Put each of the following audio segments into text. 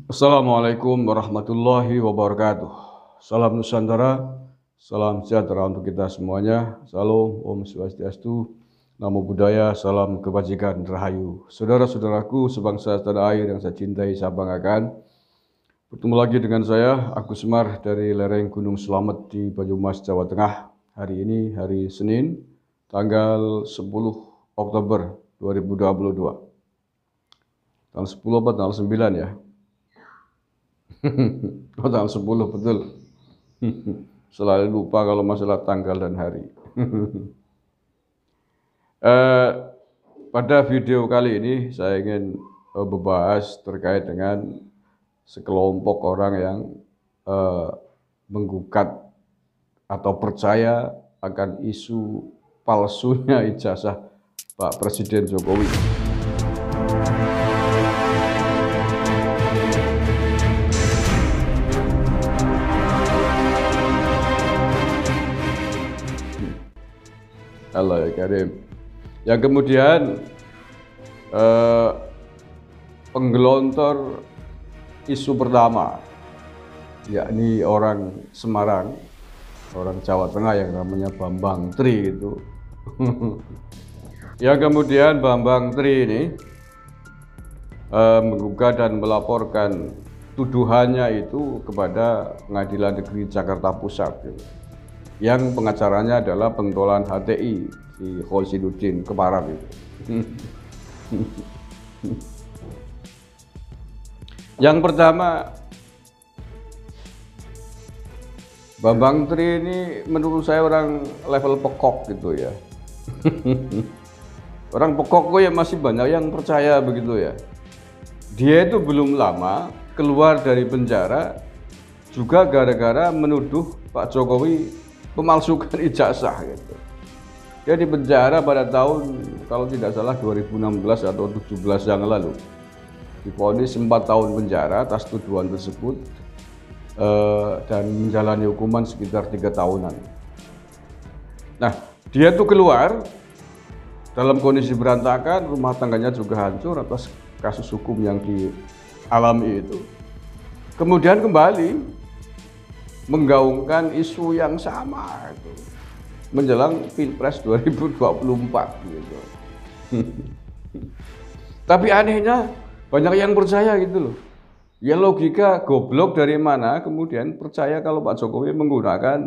Assalamualaikum warahmatullahi wabarakatuh. Salam Nusantara, salam sejahtera untuk kita semuanya. Salam, Om Swastiastu, Namo Buddhaya, salam kebajikan, rahayu. Saudara-saudaraku sebangsa tanah air yang saya cintai, saya banggakan. Bertemu lagi dengan saya, Agus Semar dari lereng Gunung Slamet di Banyumas, Jawa Tengah. Hari ini hari Senin, tanggal 10 Oktober 2022. Tanggal 10 apa tanggal 9 ya? Oh, tanggal 10 betul. Selalu lupa kalau masalah tanggal dan hari. Pada video kali ini saya ingin membahas terkait dengan sekelompok orang yang menggugat atau percaya akan isu palsunya ijazah Pak Presiden Jokowi. Allah ya Karim. Yang kemudian penggelontor isu pertama, yakni orang Semarang, orang Jawa Tengah yang namanya Bambang Tri itu. Yang kemudian Bambang Tri ini menggugat dan melaporkan tuduhannya itu kepada Pengadilan Negeri Jakarta Pusat. Gitu. Yang pengacaranya adalah pentolan HTI si Khosinuddin Keparat itu. Yang pertama, Bambang Tri ini menurut saya orang level pekok gitu ya. Orang pekok kok ya masih banyak yang percaya begitu ya. Dia itu belum lama keluar dari penjara juga gara-gara menuduh Pak Jokowi memalsukan ijazah gitu. Dia di penjara pada tahun kalau tidak salah 2016 atau 17 yang lalu. Divonis 4 tahun penjara atas tuduhan tersebut dan menjalani hukuman sekitar 3 tahunan. Nah, dia tuh keluar dalam kondisi berantakan, rumah tangganya juga hancur atas kasus hukum yang dialami itu. Kemudian kembali menggaungkan isu yang sama itu menjelang Pilpres 2024 gitu. Tapi anehnya banyak yang percaya gitu loh. Ya logika goblok dari mana kemudian percaya kalau Pak Jokowi menggunakan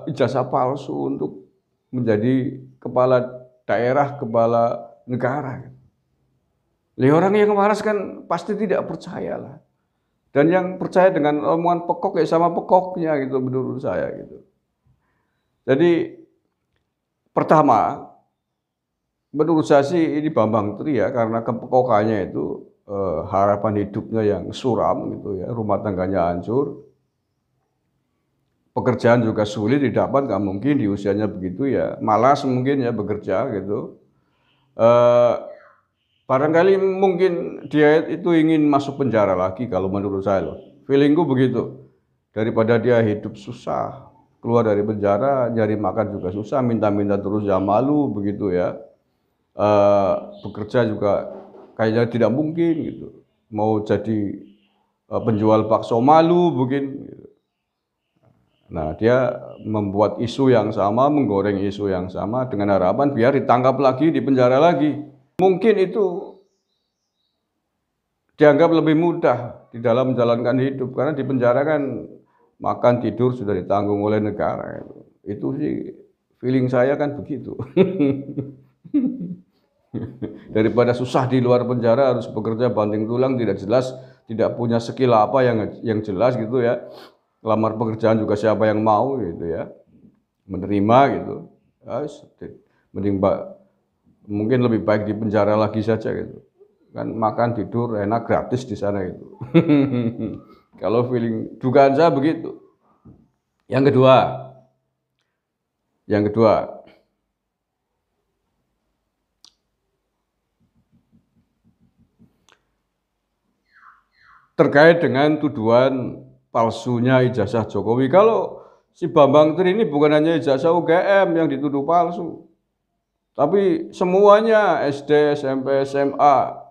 ijazah palsu untuk menjadi kepala daerah, kepala negara. Orang yang waras kan pasti tidak percaya lah. Dan yang percaya dengan omongan pekok ya sama pekoknya gitu menurut saya gitu. Jadi pertama, menurut saya sih ini Bambang Tri ya karena kepekokannya itu harapan hidupnya yang suram gitu ya, rumah tangganya hancur, pekerjaan juga sulit didapat, nggak mungkin di usianya begitu ya, malas mungkin ya bekerja gitu. Barangkali mungkin dia itu ingin masuk penjara lagi kalau menurut saya loh. Feelingku begitu. Daripada dia hidup susah, keluar dari penjara, nyari makan juga susah, minta-minta terus ya malu begitu ya. Bekerja juga kayaknya tidak mungkin gitu. Mau jadi penjual bakso malu mungkin. Nah, dia membuat isu yang sama, menggoreng isu yang sama dengan harapan biar ditangkap lagi, di penjara lagi. Mungkin itu dianggap lebih mudah di dalam menjalankan hidup karena di penjara kan makan tidur sudah ditanggung oleh negara. Itu sih feeling saya kan begitu. Daripada susah di luar penjara harus bekerja banting tulang tidak jelas, tidak punya skill apa yang jelas gitu ya. Lamar pekerjaan juga siapa yang mau gitu ya. Menerima gitu. Mending mungkin lebih baik di penjara lagi saja gitu. Kan makan tidur enak gratis di sana itu. Kalau feeling dugaan saya begitu. Yang kedua terkait dengan tuduhan palsunya ijazah Jokowi. Kalau si Bambang Tri ini bukan hanya ijazah UGM yang dituduh palsu, tapi semuanya SD, SMP, SMA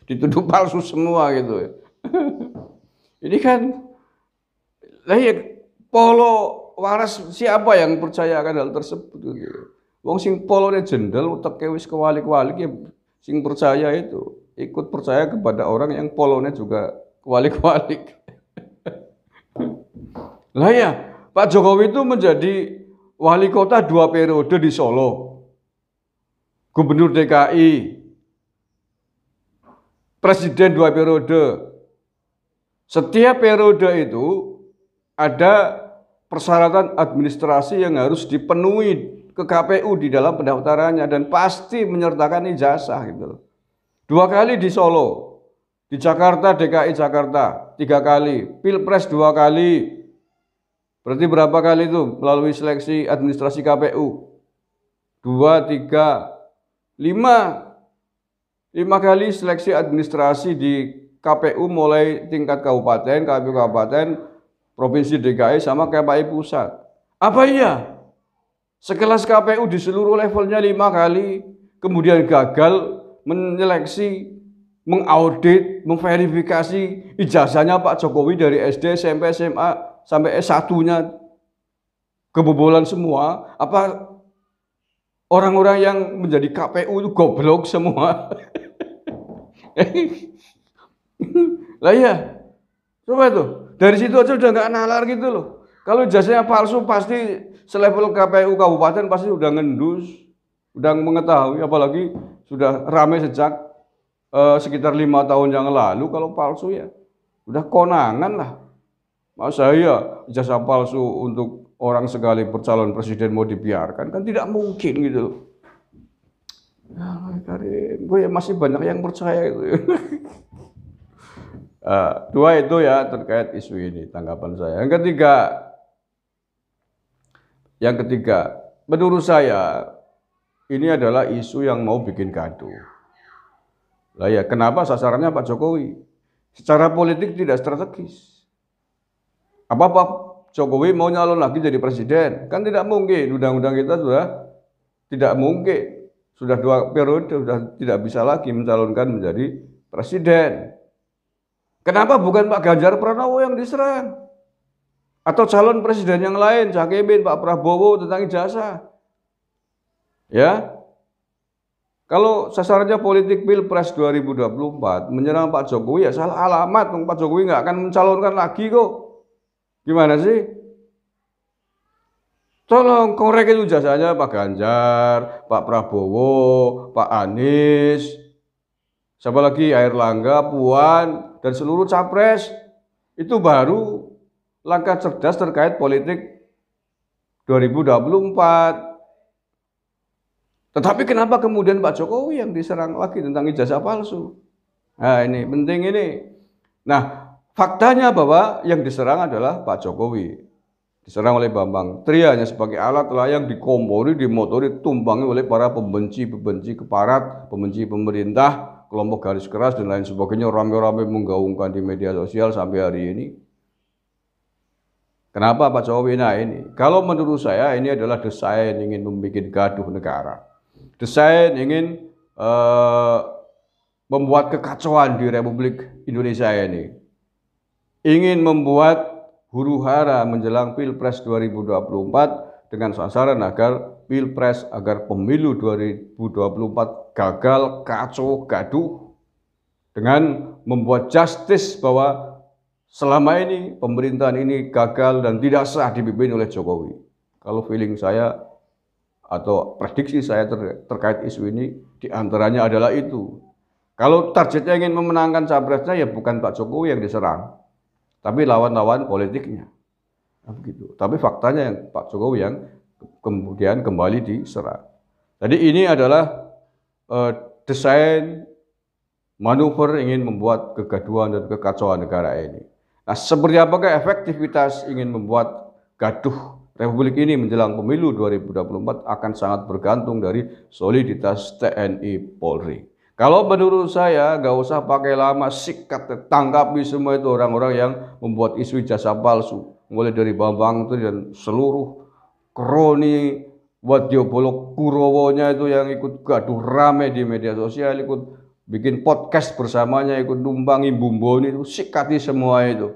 dituduh palsu semua gitu. Ini kan, lah ya, polo waras siapa yang percaya akan hal tersebut gitu. Wong sing polone jendel uteke wis kewalik-walik ya sing percaya itu ikut percaya kepada orang yang polone juga kewalik-walik. Lah ya, Pak Jokowi itu menjadi wali kota 2 periode di Solo, gubernur DKI, presiden 2 periode. Setiap periode itu ada persyaratan administrasi yang harus dipenuhi ke KPU di dalam pendaftarannya dan pasti menyertakan ijazah gitu. 2 kali di Solo, di Jakarta, DKI Jakarta 3 kali, Pilpres 2 kali. Berarti berapa kali itu melalui seleksi administrasi KPU? 2, 3, 5. 5 kali seleksi administrasi di KPU mulai tingkat kabupaten, KPU kabupaten, provinsi DKI sama KPI pusat. Apa iya? Sekelas KPU di seluruh levelnya 5 kali, kemudian gagal menyeleksi, mengaudit, memverifikasi ijazahnya Pak Jokowi dari SD, SMP, SMA, sampai S1-nya kebobolan semua. Apa orang-orang yang menjadi KPU itu goblok semua? Lah iya, coba tuh. Dari situ aja udah nggak nalar gitu loh. Kalau ijazahnya palsu pasti selevel KPU kabupaten pasti udah ngendus, udah mengetahui. Apalagi sudah ramai sejak sekitar 5 tahun yang lalu. Kalau palsu ya udah konangan lah. Masa iya ijazah palsu untuk orang sekali bercalon presiden mau dibiarkan? Kan tidak mungkin gitu loh. Karim, gue ya masih banyak yang percaya itu. Dua itu ya terkait isu ini tanggapan saya. Yang ketiga, menurut saya ini adalah isu yang mau bikin gaduh. Lah ya, kenapa sasarannya Pak Jokowi? Secara politik tidak strategis. Apa Pak Jokowi mau nyalon lagi jadi presiden? Kan tidak mungkin. Undang-undang kita sudah tidak mungkin. Sudah 2 periode, sudah tidak bisa lagi mencalonkan menjadi presiden. Kenapa bukan Pak Ganjar Pranowo yang diserang? Atau calon presiden yang lain, Cak Imin, Pak Prabowo tentang ijazah? Ya, kalau sasarannya politik Pilpres 2024 menyerang Pak Jokowi ya salah alamat. Pak Jokowi nggak akan mencalonkan lagi kok. Gimana sih? Tolong korek itu jasanya Pak Ganjar, Pak Prabowo, Pak Anies, siapa lagi, Airlangga, Puan, dan seluruh capres. Itu baru langkah cerdas terkait politik 2024. Tetapi kenapa kemudian Pak Jokowi yang diserang lagi tentang ijazah palsu? Nah ini penting ini. Nah faktanya bahwa yang diserang adalah Pak Jokowi. Diserang oleh Bambang Tri hanya sebagai alat lah yang dikompori, dimotori, tumpangi oleh para pembenci keparat, pembenci pemerintah, kelompok garis keras dan lain sebagainya, rame-rame menggaungkan di media sosial sampai hari ini. Kenapa Pak Jokowi? Nah ini, kalau menurut saya ini adalah desain ingin membuat gaduh negara. Desain ingin membuat kekacauan di Republik Indonesia ini. Ingin membuat huru-hara menjelang Pilpres 2024 dengan sasaran agar Pilpres, agar pemilu 2024 gagal, kacau, gaduh, dengan membuat justice bahwa selama ini pemerintahan ini gagal dan tidak sah dipimpin oleh Jokowi. Kalau feeling saya atau prediksi saya terkait isu ini diantaranya adalah itu. Kalau targetnya ingin memenangkan capresnya ya bukan Pak Jokowi yang diserang, tapi lawan-lawan politiknya. Nah, begitu. Tapi faktanya yang Pak Jokowi yang kemudian kembali diserang. Jadi ini adalah desain manuver ingin membuat kegaduhan dan kekacauan negara ini. Nah, seperti apakah efektivitas ingin membuat gaduh Republik ini menjelang pemilu 2024 akan sangat bergantung dari soliditas TNI Polri. Kalau menurut saya nggak usah pakai lama, sikat, tangkapi semua itu orang-orang yang membuat isu ijazah palsu. Mulai dari Bambang Tri dan seluruh kroni Wadyo Bolok Kurowonya itu yang ikut gaduh rame di media sosial, ikut bikin podcast bersamanya, ikut numbangi bumboni itu, sikati semua itu.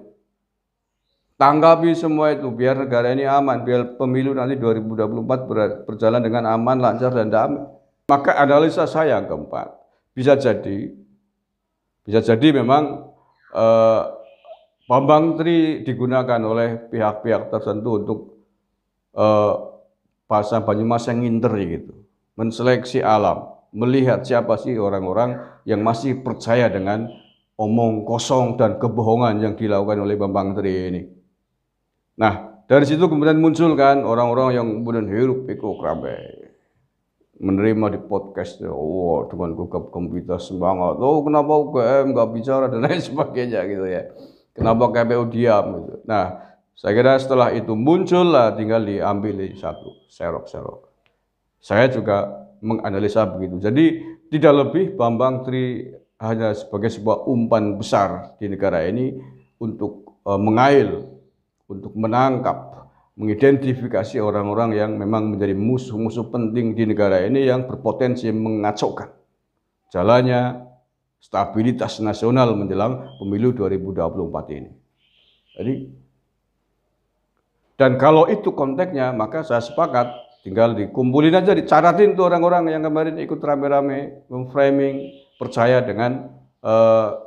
Tanggapi semua itu biar negara ini aman, biar pemilu nanti 2024 berjalan dengan aman, lancar dan damai. Maka analisa saya yang keempat, bisa jadi memang Bambang Tri digunakan oleh pihak-pihak tertentu untuk bahasa Banyumas yang nginter gitu, menseleksi alam, melihat siapa sih orang-orang yang masih percaya dengan omong kosong dan kebohongan yang dilakukan oleh Bambang Tri ini. Nah, dari situ kemudian muncul kan orang-orang yang kemudian hirup pikuk ramai menerima di podcast, oh dengan gagap gembira semangat, oh kenapa UGM nggak bicara dan lain sebagainya gitu ya, kenapa KPU diam gitu. Nah, saya kira setelah itu muncullah tinggal diambil satu serok-serok. Saya juga menganalisa begitu. Jadi tidak lebih Bambang Tri hanya sebagai sebuah umpan besar di negara ini untuk mengail, untuk menangkap, mengidentifikasi orang-orang yang memang menjadi musuh-musuh penting di negara ini yang berpotensi mengacaukan jalannya stabilitas nasional menjelang pemilu 2024 ini. Jadi, dan kalau itu konteksnya, maka saya sepakat tinggal dikumpulin aja, dicaratin tuh orang-orang yang kemarin ikut rame-rame memframing percaya dengan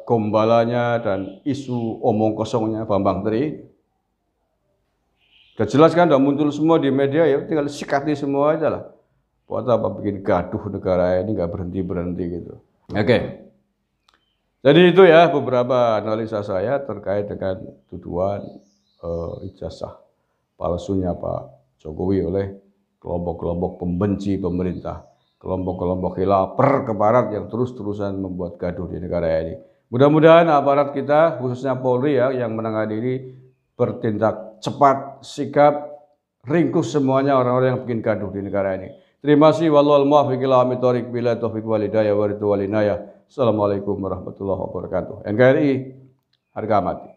gombalanya dan isu omong kosongnya Bambang Tri. Udah jelas kan, udah muncul semua di media, ya tinggal sikati semua aja lah. Buat apa bikin gaduh negara ini nggak berhenti-berhenti gitu. Oke. Jadi itu ya beberapa analisa saya terkait dengan tuduhan ijazah palsunya Pak Jokowi oleh kelompok-kelompok pembenci pemerintah, kelompok-kelompok khilaper ke barat yang terus-terusan membuat gaduh di negara ini. Mudah-mudahan aparat kita, khususnya Polri ya, yang menangani ini bertindak cepat, sigap, ringkus semuanya orang-orang yang bikin gaduh di negara ini. Terima kasih. Wallahul muwaffiq ila aqwamit thoriq, bila taufiq wal hidayah wa ridwan wal inayah. Assalamualaikum warahmatullahi wabarakatuh. NKRI harga mati.